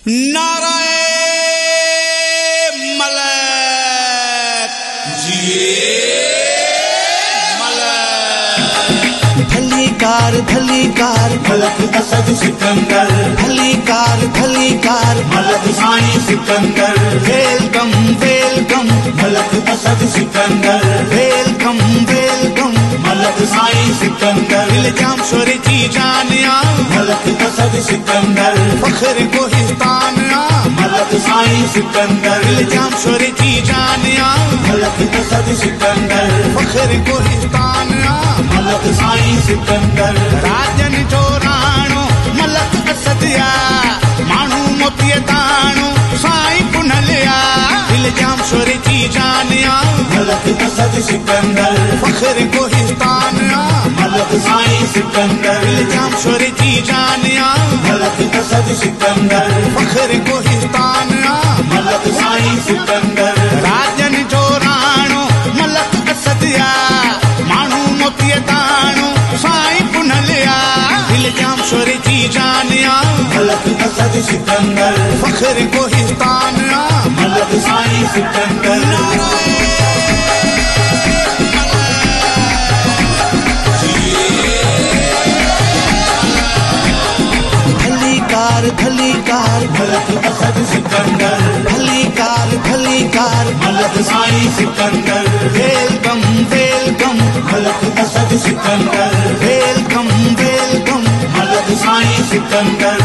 नाराए मलक जिए मलक। भली कार मलक असद सिकंदर, भली कार मलक साईं सिकंदर, वेलकम मलक असद सिकंदर, वेलकम मलक साईं सिकंदर, इल्जाम शोरे की जानिया मलक असद सिकंदर, फख्र कोहिस्तानिया मलक साईं सिकंदर, इल्जाम शोरे की जानिया मलक असद सिकंदर, फख्र कोहिस्तानिया मलक साईं सिकंदर, राजन जो राणो मलक असदिया माण्हू मोतीअ ताणो साईं पुनलिया इल्जाम शोरे की जानिया मलक असद सिकंदर, फख्र कोहिस्तानिया मलक साईं सिकंदर, इल्जाम शोरे की जानिया मलक असद सिकंदर, फख्र कोहिस्तानिया मलक साईं सिकंदर, राजन जो राणो मलक असदिया माण्हू मोतीअ ताणो साईं पुनलिया इल्जाम शोरे की जानिया मलक असद सिकंदर, फख्र कोहिस्तानिया मलक साईं सिकंदर, भली कार मलक असद सिकंदर, भली कार मलक साईं सिकंदर, वेलकम मलक असद सिकंदर, वेलकम मलक साईं सिकंदर,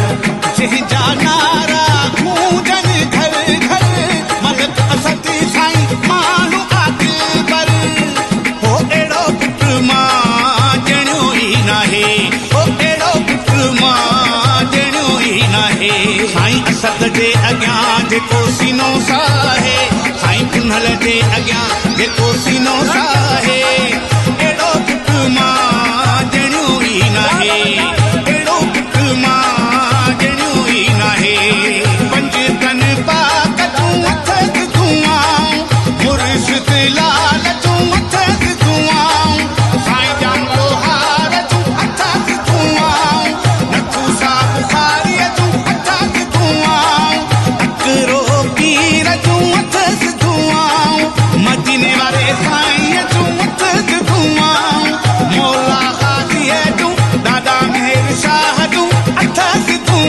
जंहिंजा नारा गूंजन घर घर मलक असद साईं माण्हू अकबर हो अहिड़ो पुट मां ॼणियो ई नाहे हो अहिड़ो पुट मां ॼणियो ई नाहे साईं असद जे अॻियां जेको सीनो साहे साईं पुनल जे अॻियां जेको सीनो साहे अहिड़ो पुट मां ॼणियो ई नाहे अहिड़ो पुट मां ॼणियो ई नाहे पंज तन पाक तूं अथक तूं मुर्शिद लाल तूं अथक तूं साईं जान लोहार तूं अथक तूं नथू सा बुखारीअ तूं अथक तूं अकरो पीर तूं अथक तूं मदीने वारे साईं तूं अथक तूं मौला गाज़ीअ तूं दादा मेहर शाह तूं अथक तूं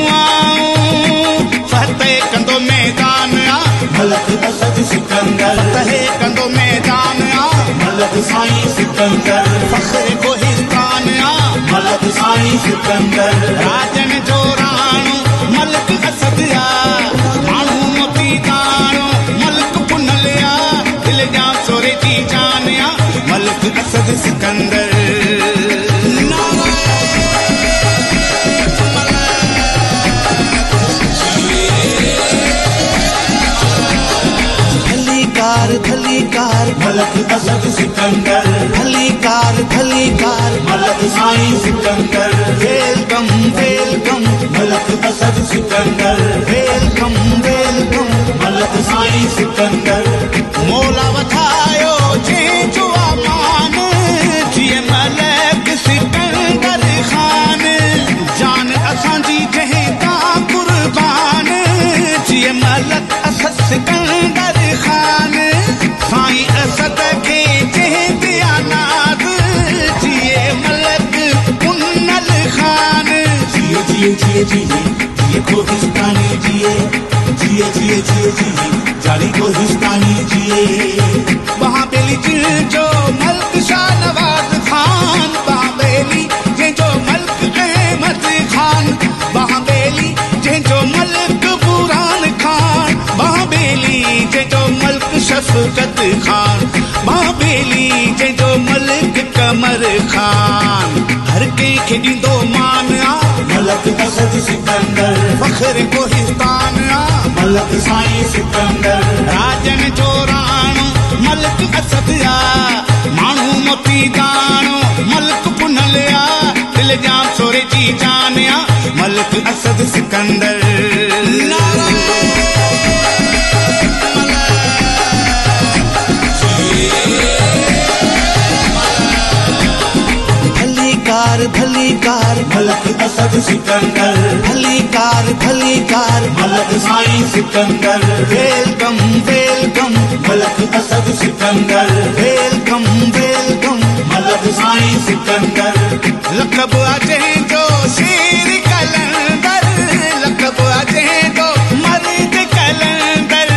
फतेह कंदो मैदान मलक असद सिकंदर, फतेह कंदो मैदान मलक साईं सिकंदर, फख्र कोहिस्तान मलक साईं सिकंदर, राजन जो राणो मलक असदिया माण्हू मोती ताणो मलक पुनलिया इल्जाम शोरे जी जानिया मलक असद सिकंदर भली कार मलक असद सिकंदर, भली कार मलक साईं सिकंदर, वेलकम मलक असद सिकंदर, वेलकम मलक साईं सिकंदर, मौला वधायो जंहिंजो अमान जीअं मलक सिकंदर ख़ान जान असांजी जंहिं तां कुर्बान जीअं मलक असद सिकंदर ख़ान साईं असद खे जंहिं ते आनाद जीअं मलक पुनल ख़ान जिए जिए जिए जिए जिए कोहिस्तानी जिए जिए जिए जिए जिए जारी कोहिस्तानी जिए बहाबेली जो मल्क शाह नवाज खान बहाबेली जंहिंजो मल्क अहमद खान बहाबेली जंहिंजो मल्क बुरान खान बहाबेली जंहिंजो मल्क शफकत खान बहाबेली जंहिंजो मल्क कमर खान हर कंहिंखे ॾींदो मान मलक असद सिकंदर, फख्र कोहिस्तान मलक साईं सिकंदर, राजन जो राणो मलक असदिया माण्हू मोती ताणो मलक पुनलिया इल्जाम शोरे जी जानिया मलक असद सिकंदर भली कार मलक असद सिकंदर, भली भली कार मलक साईं सिकंदर वेलकम वेलकम मलक असद सिकंदर वेलकम वेलकम मलक साईं सिकंदर लक़ब अचे जो शेर कलंदर लक़ब अचे जो मर्द कलंदर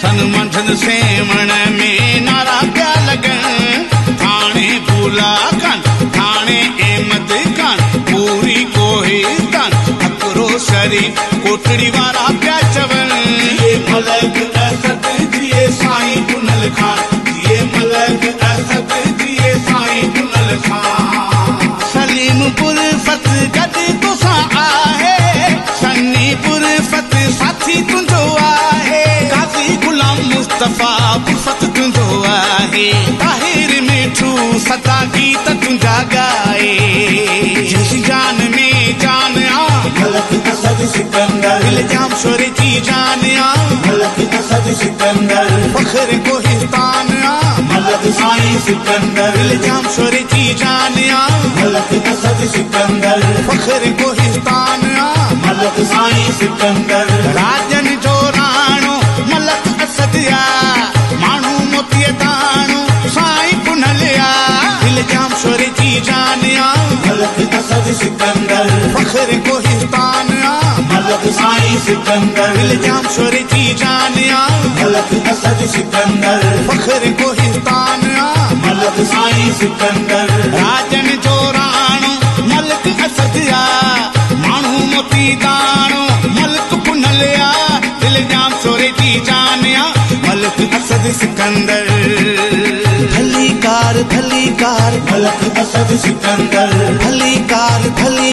सन मंझंदि सेवण में नारा पिया लॻनि थाणे भूला कान थाणे अहमद खान पूरी कोहिस्तान हकरो शरीफ कोटड़ी वारा पिया चवनि जिए मलक असद जिए साईं कुनल खान जिए मलक असद जिए साईं कुनल खान सलीमपुर फत गॾु तोसां आहे सन्नीपुर फत साथी तुंहिंजो आहे काज़ी गुलाम मुस्तफ़ा फत तुंहिंजो आहे ताहिर मिठू सदा गीत तुंहिंजा ॻाए जंहिंजी जान में जान आ मलक असद सिकंदर इल्जाम शोर जी जान आ मलक असद सिकंदर फख्र कोहिस्तान आ मलक साईं सिकंदर इल्जाम शोर जी जान आ मलक असद सिकंदर फख्र कोहिस्तान आ मलक साईं सिकंदर राजन जो राणो मलक असद आ माण्हू मोतीअ दाणो साईं पुनल आ इल्जाम शोर जी जान आ मलक असद सिकंदर फख्र कोहिस्तान आ मलक साईं सिकंदर इल्जाम शोर जी जान आ मलक असद सिकंदर फख्र कोहिस्तान आ मलक साईं सिकंदर राजन जो राणो मलक असद आ माण्हू मोती दाणो मलक पुनल आ इल्जाम शोर जी जान आ मलक असद सिकंदर भली कार मलक असद सिकंदर भली कार भली